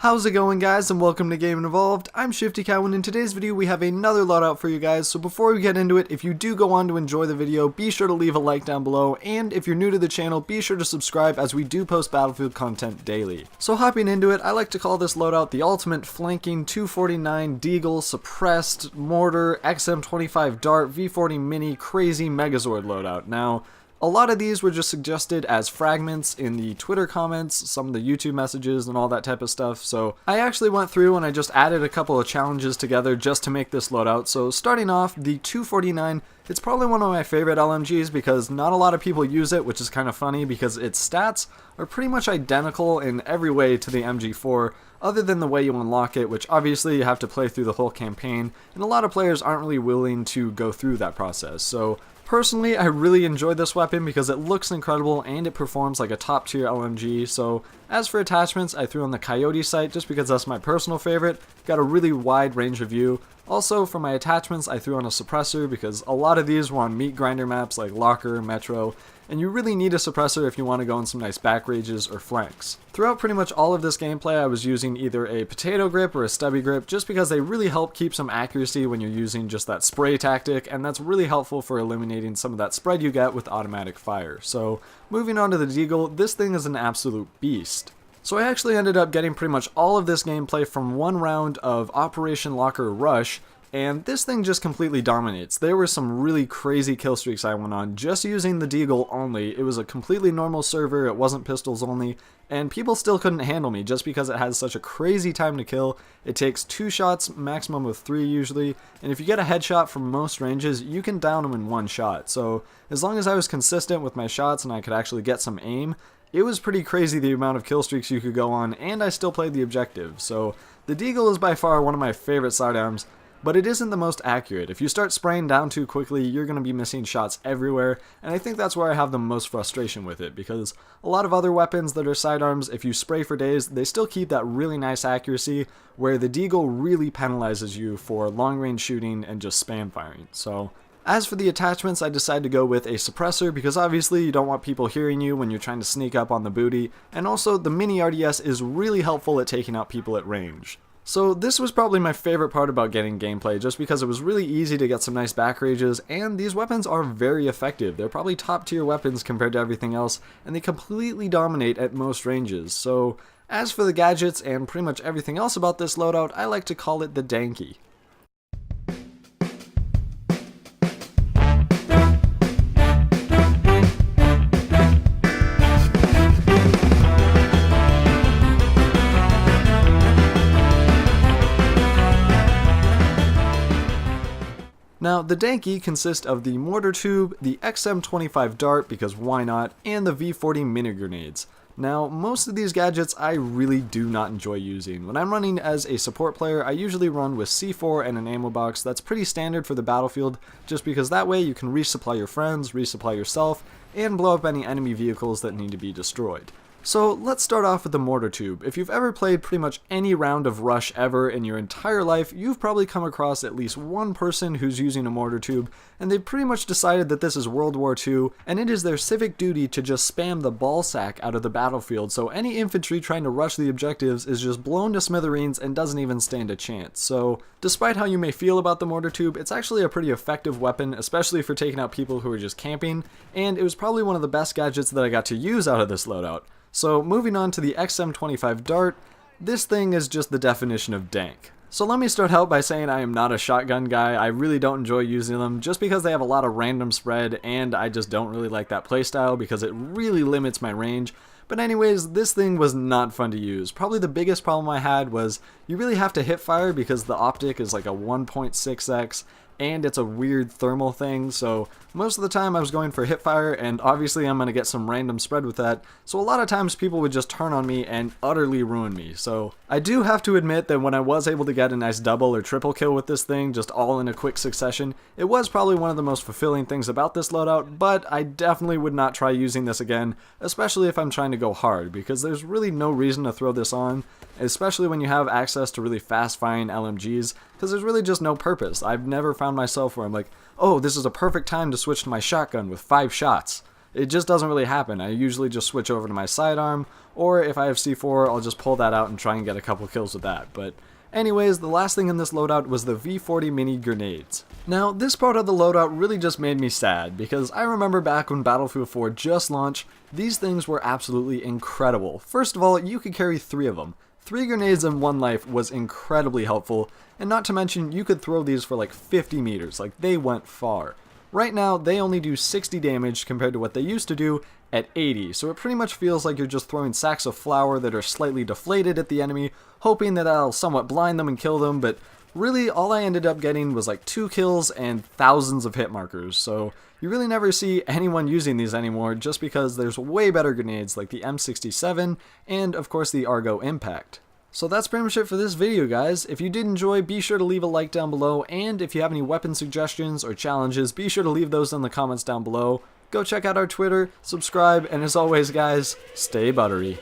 How's it going, guys, and welcome to Game Involved. I'm Shifty Cow, and in today's video we have another loadout for you guys. So before we get into it, if you do go on to enjoy the video, be sure to leave a like down below, and if you're new to the channel, be sure to subscribe as we do post Battlefield content daily. So hopping into it, I like to call this loadout the ultimate flanking 249 Deagle suppressed mortar XM25 dart V40 mini crazy Megazord loadout. Now, a lot of these were just suggested as fragments in the Twitter comments, some of the YouTube messages, and all that type of stuff, so I actually went through and I just added a couple of challenges together just to make this loadout. So starting off, the 249, it's probably one of my favorite LMGs because not a lot of people use it, which is kind of funny because its stats are pretty much identical in every way to the MG4, other than the way you unlock it, which obviously you have to play through the whole campaign, and a lot of players aren't really willing to go through that process. So personally, I really enjoy this weapon because it looks incredible and it performs like a top tier LMG. So as for attachments, I threw on the Coyote sight just because that's my personal favorite. Got a really wide range of view. Also, for my attachments, I threw on a suppressor because a lot of these were on meat grinder maps like Locker, Metro, and you really need a suppressor if you want to go on some nice back rages or flanks. Throughout pretty much all of this gameplay, I was using either a potato grip or a stubby grip just because they really help keep some accuracy when you're using just that spray tactic, and that's really helpful for eliminating some of that spread you get with automatic fire. So moving on to the Deagle, this thing is an absolute beast. So I actually ended up getting pretty much all of this gameplay from one round of Operation Locker Rush, and this thing just completely dominates. There were some really crazy kill streaks I went on just using the Deagle only. It was a completely normal server, it wasn't pistols only, and people still couldn't handle me just because it has such a crazy time to kill. It takes 2 shots, maximum of 3 usually, and if you get a headshot from most ranges, you can down them in 1 shot. So as long as I was consistent with my shots and I could actually get some aim, it was pretty crazy the amount of kill streaks you could go on, and I still played the objective. So the Deagle is by far one of my favorite sidearms, but it isn't the most accurate. If you start spraying down too quickly, you're going to be missing shots everywhere, and I think that's where I have the most frustration with it, because a lot of other weapons that are sidearms, if you spray for days, they still keep that really nice accuracy, where the Deagle really penalizes you for long-range shooting and just spam firing. So as for the attachments, I decided to go with a suppressor because obviously you don't want people hearing you when you're trying to sneak up on the booty, and also the mini RDS is really helpful at taking out people at range. So this was probably my favorite part about getting gameplay, just because it was really easy to get some nice back rages, and these weapons are very effective. They're probably top tier weapons compared to everything else, and they completely dominate at most ranges. So as for the gadgets and pretty much everything else about this loadout, I like to call it the Danky. Now, the Danky consists of the mortar tube, the XM25 dart, because why not, and the V40 mini grenades. Now, most of these gadgets I really do not enjoy using. When I'm running as a support player, I usually run with C4 and an ammo box. That's pretty standard for the battlefield, just because that way you can resupply your friends, resupply yourself, and blow up any enemy vehicles that need to be destroyed. So let's start off with the mortar tube. If you've ever played pretty much any round of Rush ever in your entire life, you've probably come across at least one person who's using a mortar tube, and they've pretty much decided that this is World War II, and it is their civic duty to just spam the ball sack out of the battlefield, so any infantry trying to rush the objectives is just blown to smithereens and doesn't even stand a chance. So despite how you may feel about the mortar tube, it's actually a pretty effective weapon, especially for taking out people who are just camping, and it was probably one of the best gadgets that I got to use out of this loadout. So moving on to the XM25 dart, this thing is just the definition of dank. So let me start out by saying I am not a shotgun guy. I really don't enjoy using them just because they have a lot of random spread, and I just don't really like that playstyle because it really limits my range. But anyways, this thing was not fun to use. Probably the biggest problem I had was you really have to hip fire because the optic is like a 1.6x, and it's a weird thermal thing, so most of the time I was going for hipfire, and obviously I'm going to get some random spread with that, so a lot of times people would just turn on me and utterly ruin me. So I do have to admit that when I was able to get a nice double or triple kill with this thing, just all in a quick succession, it was probably one of the most fulfilling things about this loadout, but I definitely would not try using this again, especially if I'm trying to go hard, because there's really no reason to throw this on, especially when you have access to really fast firing LMGs, because there's really just no purpose. I've never found myself where I'm like, oh, this is a perfect time to switch to my shotgun with 5 shots. it just doesn't really happen. I usually just switch over to my sidearm, or if I have C4, I'll just pull that out and try and get a couple kills with that. But anyways, the last thing in this loadout was the V40 mini grenades. Now, this part of the loadout really just made me sad, because I remember back when Battlefield 4 just launched, these things were absolutely incredible. First of all, you could carry 3 of them. 3 grenades in 1 life was incredibly helpful, and not to mention you could throw these for like 50 meters, like they went far. Right now, they only do 60 damage compared to what they used to do at 80, so it pretty much feels like you're just throwing sacks of flour that are slightly deflated at the enemy, hoping that that'll somewhat blind them and kill them, but really all I ended up getting was like 2 kills and thousands of hit markers, so you really never see anyone using these anymore just because there's way better grenades like the M67 and of course the Argo Impact. So that's pretty much it for this video, guys. If you did enjoy, be sure to leave a like down below, and if you have any weapon suggestions or challenges, be sure to leave those in the comments down below. Go check out our Twitter, subscribe, and as always guys, stay buttery.